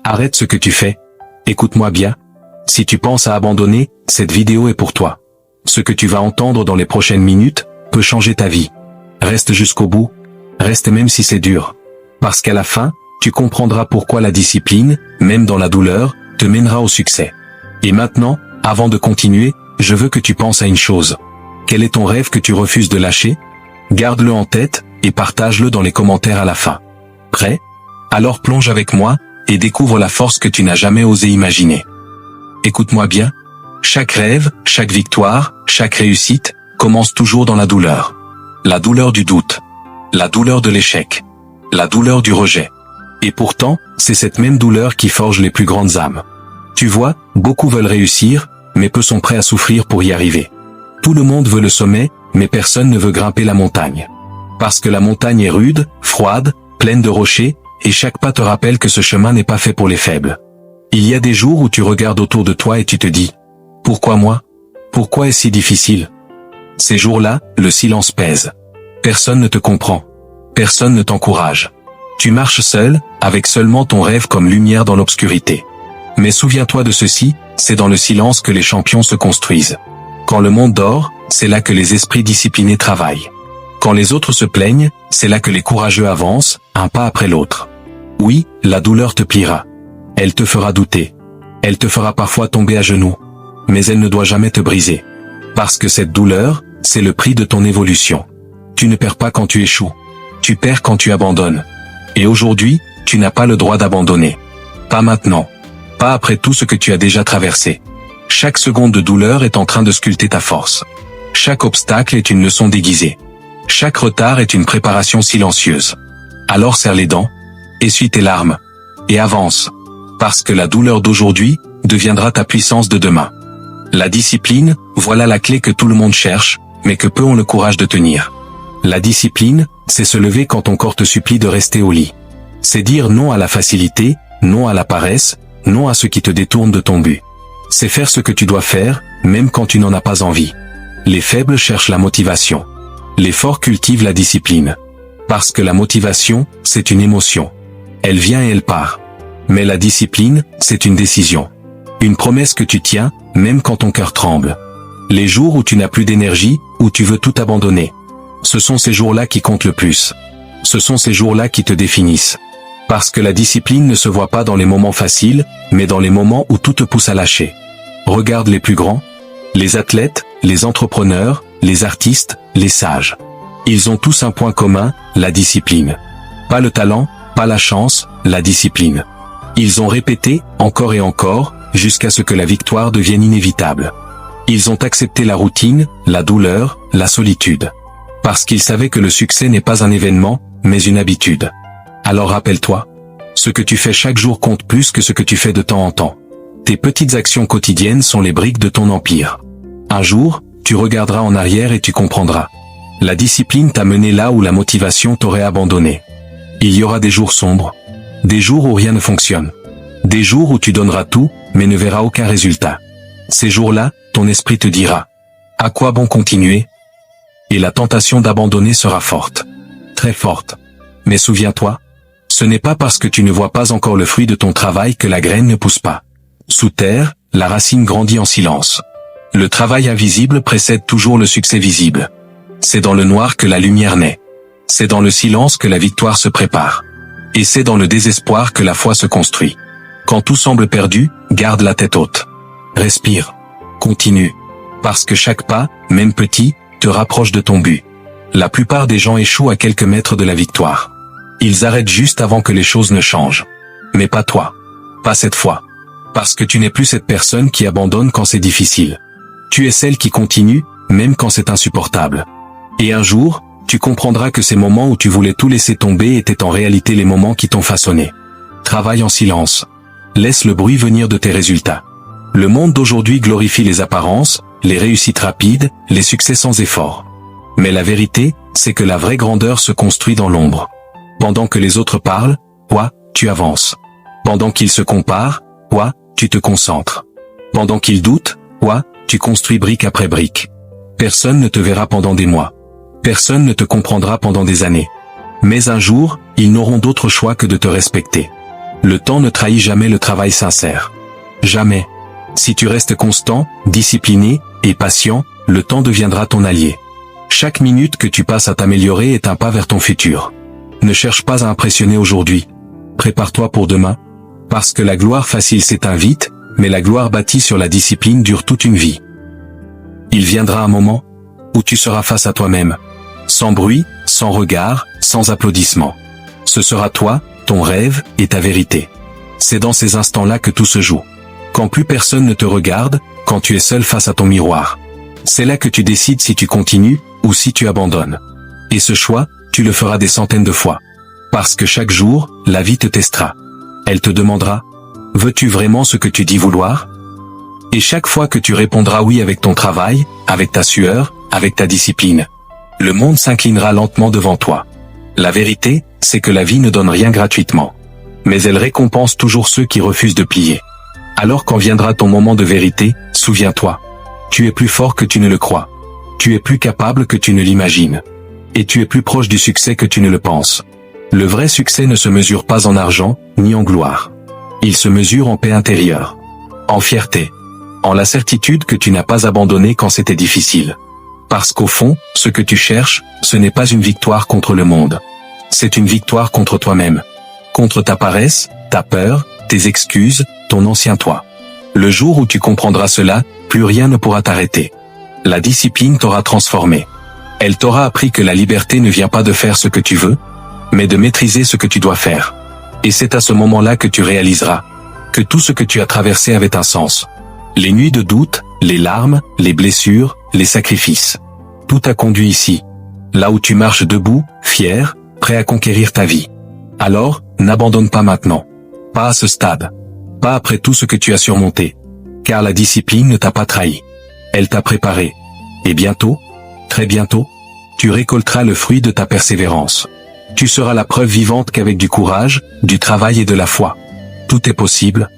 Arrête ce que tu fais. Écoute-moi bien. Si tu penses à abandonner, cette vidéo est pour toi. Ce que tu vas entendre dans les prochaines minutes peut changer ta vie. Reste jusqu'au bout. Reste même si c'est dur. Parce qu'à la fin, tu comprendras pourquoi la discipline, même dans la douleur, te mènera au succès. Et maintenant, avant de continuer, je veux que tu penses à une chose. Quel est ton rêve que tu refuses de lâcher? Garde-le en tête et partage-le dans les commentaires à la fin. Prêt? Alors plonge avec moi et découvre la force que tu n'as jamais osé imaginer. Écoute-moi bien. Chaque rêve, chaque victoire, chaque réussite, commence toujours dans la douleur. La douleur du doute. La douleur de l'échec. La douleur du rejet. Et pourtant, c'est cette même douleur qui forge les plus grandes âmes. Tu vois, beaucoup veulent réussir, mais peu sont prêts à souffrir pour y arriver. Tout le monde veut le sommet, mais personne ne veut grimper la montagne. Parce que la montagne est rude, froide, pleine de rochers, et chaque pas te rappelle que ce chemin n'est pas fait pour les faibles. Il y a des jours où tu regardes autour de toi et tu te dis « Pourquoi moi? Pourquoi est-ce si difficile ?» Ces jours-là, le silence pèse. Personne ne te comprend. Personne ne t'encourage. Tu marches seul, avec seulement ton rêve comme lumière dans l'obscurité. Mais souviens-toi de ceci, c'est dans le silence que les champions se construisent. Quand le monde dort, c'est là que les esprits disciplinés travaillent. Quand les autres se plaignent, c'est là que les courageux avancent, un pas après l'autre. Oui, la douleur te pliera. Elle te fera douter. Elle te fera parfois tomber à genoux. Mais elle ne doit jamais te briser. Parce que cette douleur, c'est le prix de ton évolution. Tu ne perds pas quand tu échoues. Tu perds quand tu abandonnes. Et aujourd'hui, tu n'as pas le droit d'abandonner. Pas maintenant. Pas après tout ce que tu as déjà traversé. Chaque seconde de douleur est en train de sculpter ta force. Chaque obstacle est une leçon déguisée. Chaque retard est une préparation silencieuse. Alors serre les dents, essuie tes larmes, et avance. Parce que la douleur d'aujourd'hui deviendra ta puissance de demain. La discipline, voilà la clé que tout le monde cherche, mais que peu ont le courage de tenir. La discipline, c'est se lever quand ton corps te supplie de rester au lit. C'est dire non à la facilité, non à la paresse, non à ce qui te détourne de ton but. C'est faire ce que tu dois faire, même quand tu n'en as pas envie. Les faibles cherchent la motivation. Les forts cultivent la discipline. Parce que la motivation, c'est une émotion. Elle vient et elle part. Mais la discipline, c'est une décision. Une promesse que tu tiens, même quand ton cœur tremble. Les jours où tu n'as plus d'énergie, où tu veux tout abandonner. Ce sont ces jours-là qui comptent le plus. Ce sont ces jours-là qui te définissent. Parce que la discipline ne se voit pas dans les moments faciles, mais dans les moments où tout te pousse à lâcher. Regarde les plus grands, les athlètes, les entrepreneurs, les artistes, les sages. Ils ont tous un point commun, la discipline. Pas le talent, pas la chance, la discipline. Ils ont répété, encore et encore, jusqu'à ce que la victoire devienne inévitable. Ils ont accepté la routine, la douleur, la solitude. Parce qu'ils savaient que le succès n'est pas un événement, mais une habitude. Alors rappelle-toi, ce que tu fais chaque jour compte plus que ce que tu fais de temps en temps. Tes petites actions quotidiennes sont les briques de ton empire. Un jour, tu regarderas en arrière et tu comprendras. La discipline t'a mené là où la motivation t'aurait abandonné. Il y aura des jours sombres, des jours où rien ne fonctionne, des jours où tu donneras tout, mais ne verras aucun résultat. Ces jours-là, ton esprit te dira « À quoi bon continuer ?» Et la tentation d'abandonner sera forte, très forte. Mais souviens-toi, ce n'est pas parce que tu ne vois pas encore le fruit de ton travail que la graine ne pousse pas. Sous terre, la racine grandit en silence. Le travail invisible précède toujours le succès visible. C'est dans le noir que la lumière naît. C'est dans le silence que la victoire se prépare. Et c'est dans le désespoir que la foi se construit. Quand tout semble perdu, garde la tête haute. Respire. Continue. Parce que chaque pas, même petit, te rapproche de ton but. La plupart des gens échouent à quelques mètres de la victoire. Ils arrêtent juste avant que les choses ne changent. Mais pas toi. Pas cette fois. Parce que tu n'es plus cette personne qui abandonne quand c'est difficile. Tu es celle qui continue, même quand c'est insupportable. Et un jour, tu comprendras que ces moments où tu voulais tout laisser tomber étaient en réalité les moments qui t'ont façonné. Travaille en silence. Laisse le bruit venir de tes résultats. Le monde d'aujourd'hui glorifie les apparences, les réussites rapides, les succès sans effort. Mais la vérité, c'est que la vraie grandeur se construit dans l'ombre. Pendant que les autres parlent, toi, tu avances. Pendant qu'ils se comparent, toi, tu te concentres. Pendant qu'ils doutent, toi, tu construis brique après brique. Personne ne te verra pendant des mois. Personne ne te comprendra pendant des années. Mais un jour, ils n'auront d'autre choix que de te respecter. Le temps ne trahit jamais le travail sincère. Jamais. Si tu restes constant, discipliné et patient, le temps deviendra ton allié. Chaque minute que tu passes à t'améliorer est un pas vers ton futur. Ne cherche pas à impressionner aujourd'hui. Prépare-toi pour demain. Parce que la gloire facile s'éteint vite, mais la gloire bâtie sur la discipline dure toute une vie. Il viendra un moment où tu seras face à toi-même. Sans bruit, sans regard, sans applaudissements. Ce sera toi, ton rêve et ta vérité. C'est dans ces instants-là que tout se joue. Quand plus personne ne te regarde, quand tu es seul face à ton miroir. C'est là que tu décides si tu continues ou si tu abandonnes. Et ce choix, tu le feras des centaines de fois. Parce que chaque jour, la vie te testera. Elle te demandera, veux-tu vraiment ce que tu dis vouloir? Et chaque fois que tu répondras oui avec ton travail, avec ta sueur, avec ta discipline, le monde s'inclinera lentement devant toi. La vérité, c'est que la vie ne donne rien gratuitement. Mais elle récompense toujours ceux qui refusent de plier. Alors quand viendra ton moment de vérité, souviens-toi. Tu es plus fort que tu ne le crois. Tu es plus capable que tu ne l'imagines. Et tu es plus proche du succès que tu ne le penses. Le vrai succès ne se mesure pas en argent, ni en gloire. Il se mesure en paix intérieure. En fierté. En la certitude que tu n'as pas abandonné quand c'était difficile. Parce qu'au fond, ce que tu cherches, ce n'est pas une victoire contre le monde. C'est une victoire contre toi-même. Contre ta paresse, ta peur, tes excuses, ton ancien toi. Le jour où tu comprendras cela, plus rien ne pourra t'arrêter. La discipline t'aura transformé. Elle t'aura appris que la liberté ne vient pas de faire ce que tu veux, mais de maîtriser ce que tu dois faire. Et c'est à ce moment-là que tu réaliseras que tout ce que tu as traversé avait un sens. Les nuits de doute, les larmes, les blessures, les sacrifices. Tout a conduit ici. Là où tu marches debout, fier, prêt à conquérir ta vie. Alors, n'abandonne pas maintenant. Pas à ce stade. Pas après tout ce que tu as surmonté. Car la discipline ne t'a pas trahi. Elle t'a préparé. Et bientôt, très bientôt, tu récolteras le fruit de ta persévérance. Tu seras la preuve vivante qu'avec du courage, du travail et de la foi, tout est possible,